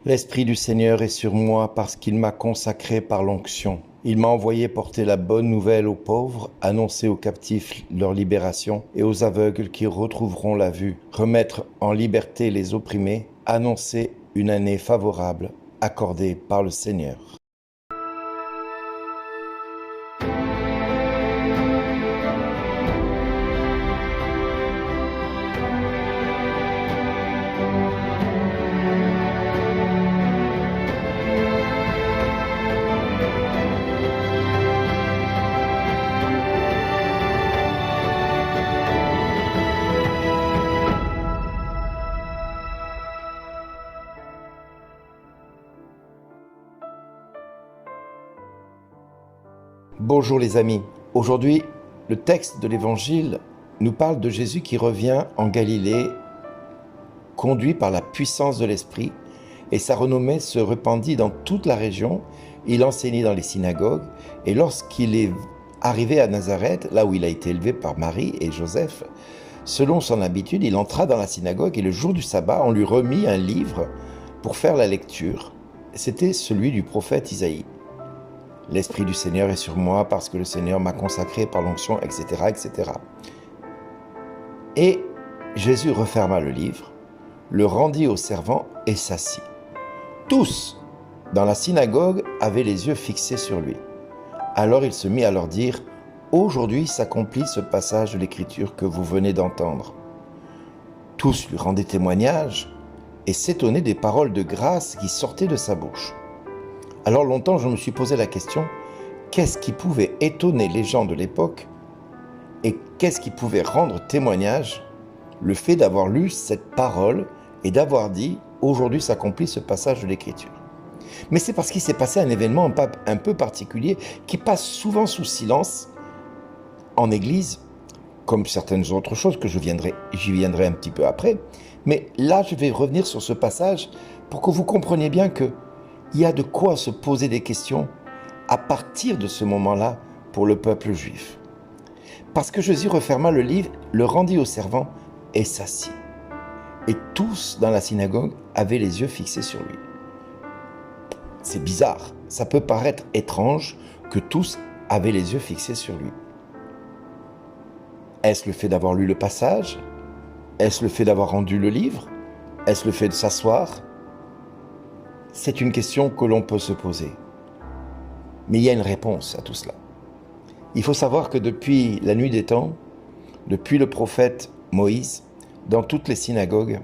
L'Esprit du Seigneur est sur moi parce qu'il m'a consacré par l'onction. Il m'a envoyé porter la bonne nouvelle aux pauvres, annoncer aux captifs leur libération et aux aveugles qui retrouveront la vue, remettre en liberté les opprimés, annoncer une année favorable accordée par le Seigneur. Bonjour les amis. Aujourd'hui, le texte de l'Évangile nous parle de Jésus qui revient en Galilée, conduit par la puissance de l'Esprit, et sa renommée se répandit dans toute la région. Il enseignait dans les synagogues, et lorsqu'il est arrivé à Nazareth, là où il a été élevé par Marie et Joseph, selon son habitude, il entra dans la synagogue et le jour du sabbat, on lui remit un livre pour faire la lecture. C'était celui du prophète Isaïe. L'Esprit du Seigneur est sur moi parce que le Seigneur m'a consacré par l'onction, etc., etc. Et Jésus referma le livre, le rendit aux servants et s'assit. Tous dans la synagogue avaient les yeux fixés sur lui. Alors il se mit à leur dire « Aujourd'hui s'accomplit ce passage de l'Écriture que vous venez d'entendre. » Tous lui rendaient témoignage et s'étonnaient des paroles de grâce qui sortaient de sa bouche. Alors longtemps, je me suis posé la question, qu'est-ce qui pouvait étonner les gens de l'époque et qu'est-ce qui pouvait rendre témoignage? Le fait d'avoir lu cette parole et d'avoir dit « Aujourd'hui s'accomplit ce passage de l'Écriture ». Mais c'est parce qu'il s'est passé un événement un peu particulier qui passe souvent sous silence en Église, comme certaines autres choses que j'y viendrai un petit peu après. Mais là, je vais revenir sur ce passage pour que vous compreniez bien que il y a de quoi se poser des questions à partir de ce moment-là pour le peuple juif. Parce que Jésus referma le livre, le rendit aux servants et s'assit. Et tous dans la synagogue avaient les yeux fixés sur lui. C'est bizarre, ça peut paraître étrange que tous avaient les yeux fixés sur lui. Est-ce le fait d'avoir lu le passage? Est-ce le fait d'avoir rendu le livre? Est-ce le fait de s'asseoir? C'est une question que l'on peut se poser. Mais il y a une réponse à tout cela. Il faut savoir que depuis la nuit des temps, depuis le prophète Moïse, dans toutes les synagogues,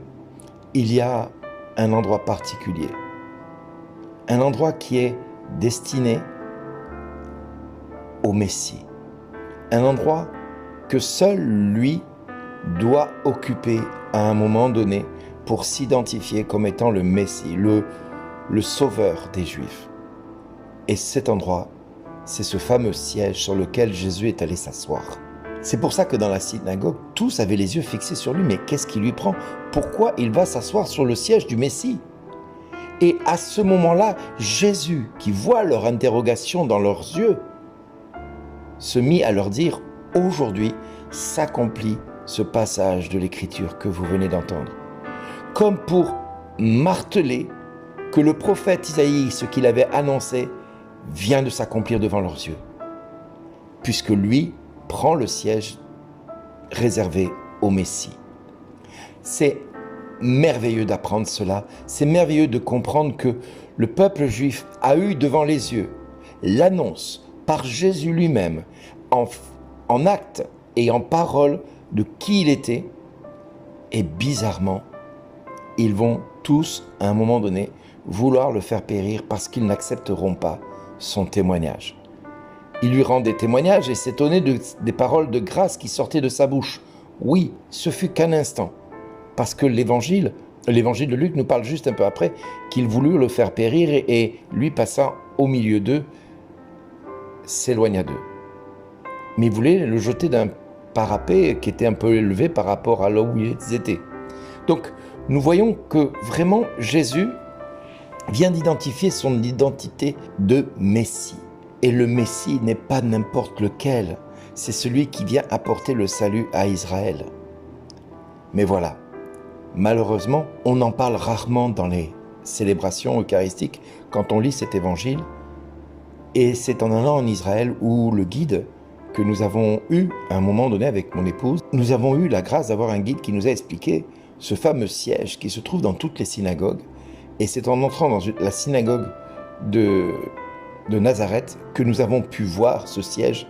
il y a un endroit particulier. Un endroit qui est destiné au Messie. Un endroit que seul lui doit occuper à un moment donné pour s'identifier comme étant le Messie, le sauveur des Juifs. Et cet endroit, c'est ce fameux siège sur lequel Jésus est allé s'asseoir. C'est pour ça que dans la synagogue, tous avaient les yeux fixés sur lui. Mais qu'est-ce qui lui prend? Pourquoi il va s'asseoir sur le siège du Messie? Et à ce moment-là, Jésus, qui voit leur interrogation dans leurs yeux, se mit à leur dire « Aujourd'hui s'accomplit ce passage de l'Écriture que vous venez d'entendre. » Comme pour marteler que le prophète Isaïe, ce qu'il avait annoncé, vient de s'accomplir devant leurs yeux, puisque lui prend le siège réservé au Messie. C'est merveilleux d'apprendre cela, c'est merveilleux de comprendre que le peuple juif a eu devant les yeux l'annonce par Jésus lui-même, en acte et en parole de qui il était, et bizarrement, ils vont tous, à un moment donné, vouloir le faire périr parce qu'ils n'accepteront pas son témoignage. Il lui rend des témoignages et s'étonnait des paroles de grâce qui sortaient de sa bouche. Oui, ce fut qu'un instant, parce que l'évangile de Luc nous parle juste un peu après qu'il voulut le faire périr et lui passant au milieu d'eux, s'éloigna d'eux. Mais il voulait le jeter d'un parapet qui était un peu élevé par rapport à là où ils étaient. Donc, nous voyons que vraiment Jésus vient d'identifier son identité de Messie. Et le Messie n'est pas n'importe lequel, c'est celui qui vient apporter le salut à Israël. Mais voilà, malheureusement, on en parle rarement dans les célébration eucharistique quand on lit cet évangile. Et c'est en allant en Israël où le guide que nous avons eu à un moment donné avec mon épouse, nous avons eu la grâce d'avoir un guide qui nous a expliqué ce fameux siège qui se trouve dans toutes les synagogues. Et c'est en entrant dans la synagogue de Nazareth que nous avons pu voir ce siège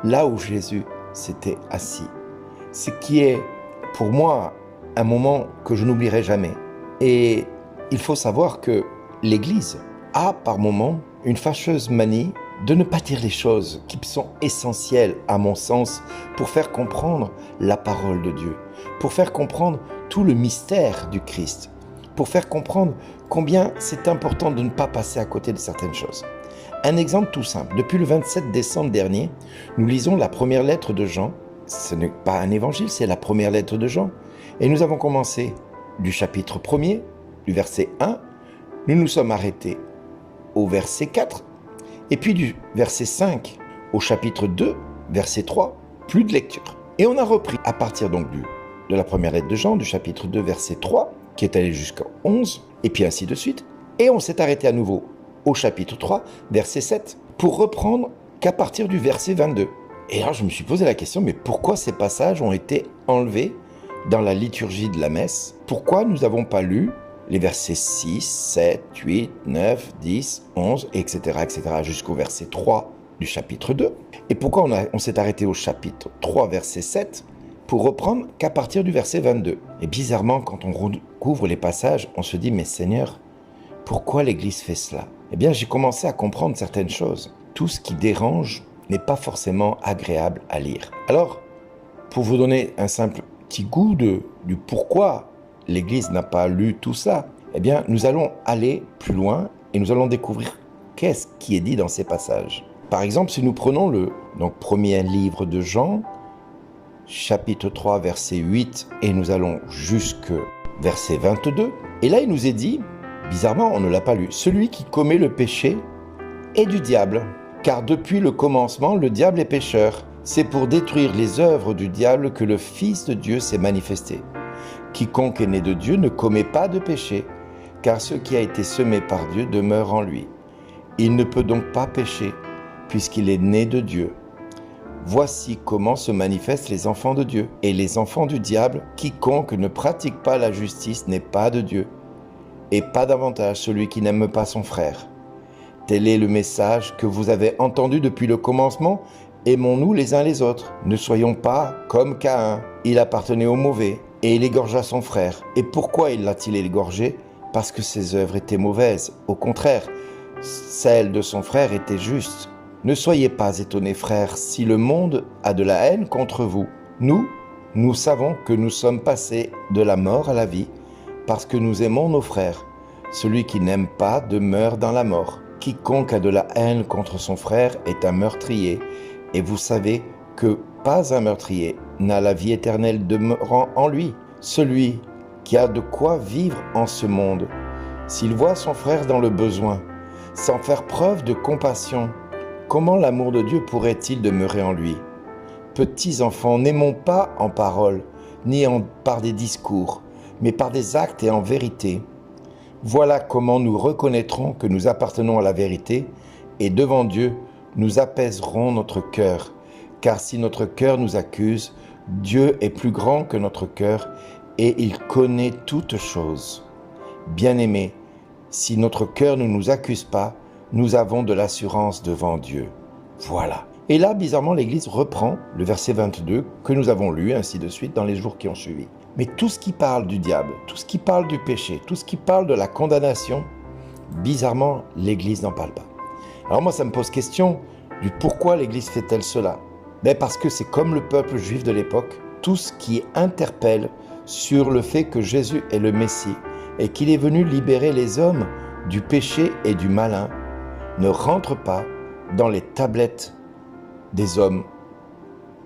là où Jésus s'était assis. Ce qui est pour moi un moment que je n'oublierai jamais. Et il faut savoir que l'Église a par moments une fâcheuse manie de ne pas dire les choses qui sont essentielles à mon sens pour faire comprendre la parole de Dieu, pour faire comprendre tout le mystère du Christ, pour faire comprendre combien c'est important de ne pas passer à côté de certaines choses. Un exemple tout simple, depuis le 27 décembre dernier, nous lisons la première lettre de Jean. Ce n'est pas un évangile, c'est la première lettre de Jean. Et nous avons commencé du chapitre 1er, du verset 1, nous nous sommes arrêtés au verset 4, et puis du verset 5 au chapitre 2, verset 3, plus de lecture. Et on a repris à partir donc de la première lettre de Jean, du chapitre 2, verset 3, qui est allé jusqu'au 11, et puis ainsi de suite. Et on s'est arrêté à nouveau au chapitre 3, verset 7, pour reprendre qu'à partir du verset 22. Et là, je me suis posé la question, mais pourquoi ces passages ont été enlevés dans la liturgie de la messe? Pourquoi nous n'avons pas lu les versets 6, 7, 8, 9, 10, 11, etc., jusqu'au verset 3 du chapitre 2. Et pourquoi on s'est arrêté au chapitre 3, verset 7, pour reprendre qu'à partir du verset 22. Et bizarrement, quand on recouvre les passages, on se dit, mais Seigneur, pourquoi l'Église fait cela? Eh bien, j'ai commencé à comprendre certaines choses. Tout ce qui dérange n'est pas forcément agréable à lire. Alors, pour vous donner un simple petit goût du pourquoi l'Église n'a pas lu tout ça, eh bien, nous allons aller plus loin et nous allons découvrir qu'est-ce qui est dit dans ces passages. Par exemple, si nous prenons le premier livre de Jean, chapitre 3, verset 8, et nous allons jusqu'au verset 22, et là, il nous est dit, bizarrement, on ne l'a pas lu, « Celui qui commet le péché est du diable, car depuis le commencement, le diable est pécheur. C'est pour détruire les œuvres du diable que le Fils de Dieu s'est manifesté. Quiconque est né de Dieu ne commet pas de péché, car ce qui a été semé par Dieu demeure en lui. Il ne peut donc pas pécher, puisqu'il est né de Dieu. Voici comment se manifestent les enfants de Dieu et les enfants du diable. Quiconque ne pratique pas la justice n'est pas de Dieu, et pas davantage celui qui n'aime pas son frère. Tel est le message que vous avez entendu depuis le commencement. Aimons-nous les uns les autres. Ne soyons pas comme Caïn. Il appartenait au mauvais et il égorgea son frère. Et pourquoi il l'a-t-il égorgé? Parce que ses œuvres étaient mauvaises. Au contraire, celles de son frère étaient justes. Ne soyez pas étonnés, frères, si le monde a de la haine contre vous. Nous savons que nous sommes passés de la mort à la vie parce que nous aimons nos frères. Celui qui n'aime pas demeure dans la mort. Quiconque a de la haine contre son frère est un meurtrier. Et vous savez que pas un meurtrier n'a la vie éternelle demeurant en lui. Celui qui a de quoi vivre en ce monde, s'il voit son frère dans le besoin, sans faire preuve de compassion, comment l'amour de Dieu pourrait-il demeurer en lui? Petits enfants, n'aimons pas en parole, ni par des discours, mais par des actes et en vérité. Voilà comment nous reconnaîtrons que nous appartenons à la vérité, et devant Dieu, nous apaiserons notre cœur. Car si notre cœur nous accuse, Dieu est plus grand que notre cœur, et il connaît toutes choses. Bien-aimés, si notre cœur ne nous accuse pas, nous avons de l'assurance devant Dieu. Voilà. Et là, bizarrement, l'Église reprend le verset 22 que nous avons lu, ainsi de suite, dans les jours qui ont suivi. Mais tout ce qui parle du diable, tout ce qui parle du péché, tout ce qui parle de la condamnation, bizarrement, l'Église n'en parle pas. Alors moi, ça me pose question du pourquoi l'Église fait-elle cela? Mais parce que c'est comme le peuple juif de l'époque, tout ce qui interpelle sur le fait que Jésus est le Messie et qu'il est venu libérer les hommes du péché et du malin, ne rentre pas dans les tablettes des hommes,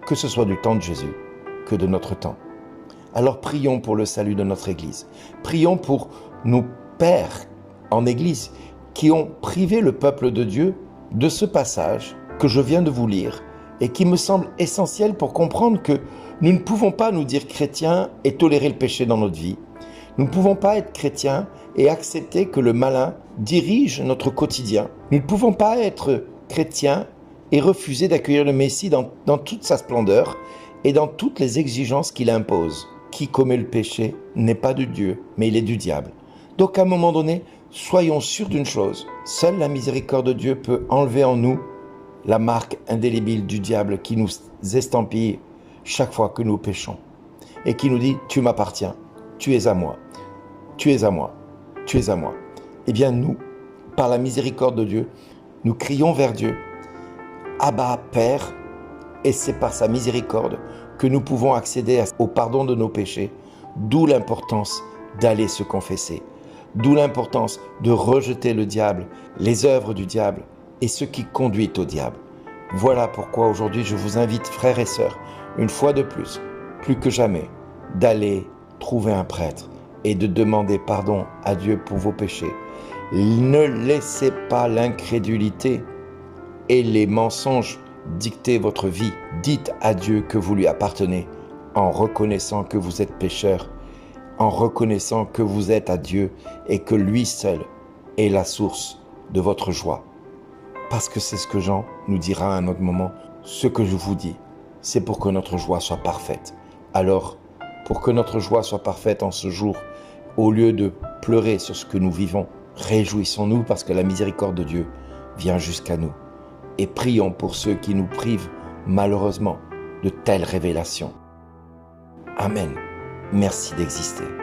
que ce soit du temps de Jésus que de notre temps. Alors prions pour le salut de notre Église. Prions pour nos pères en Église qui ont privé le peuple de Dieu de ce passage que je viens de vous lire et qui me semble essentiel pour comprendre que nous ne pouvons pas nous dire chrétiens et tolérer le péché dans notre vie. Nous ne pouvons pas être chrétiens et accepter que le malin dirige notre quotidien. Nous ne pouvons pas être chrétiens et refuser d'accueillir le Messie dans toute sa splendeur et dans toutes les exigences qu'il impose. Qui commet le péché n'est pas de Dieu, mais il est du diable. Donc à un moment donné, soyons sûrs d'une chose, seule la miséricorde de Dieu peut enlever en nous la marque indélébile du diable qui nous estampille chaque fois que nous péchons et qui nous dit « tu m'appartiens, tu es à moi, tu es à moi, tu es à moi ». Eh bien nous, par la miséricorde de Dieu, nous crions vers Dieu « Abba, Père », et c'est par sa miséricorde que nous pouvons accéder au pardon de nos péchés, d'où l'importance d'aller se confesser, d'où l'importance de rejeter le diable, les œuvres du diable et ce qui conduit au diable. Voilà pourquoi aujourd'hui je vous invite, frères et sœurs, une fois de plus que jamais, d'aller trouver un prêtre et de demander pardon à Dieu pour vos péchés. Ne laissez pas l'incrédulité et les mensonges dicter votre vie. Dites à Dieu que vous lui appartenez en reconnaissant que vous êtes pécheur, en reconnaissant que vous êtes à Dieu et que lui seul est la source de votre joie. Parce que c'est ce que Jean nous dira à un autre moment. Ce que je vous dis, c'est pour que notre joie soit parfaite. Alors, pour que notre joie soit parfaite en ce jour, au lieu de pleurer sur ce que nous vivons, réjouissons-nous parce que la miséricorde de Dieu vient jusqu'à nous. Et prions pour ceux qui nous privent malheureusement de telles révélations. Amen. Merci d'exister.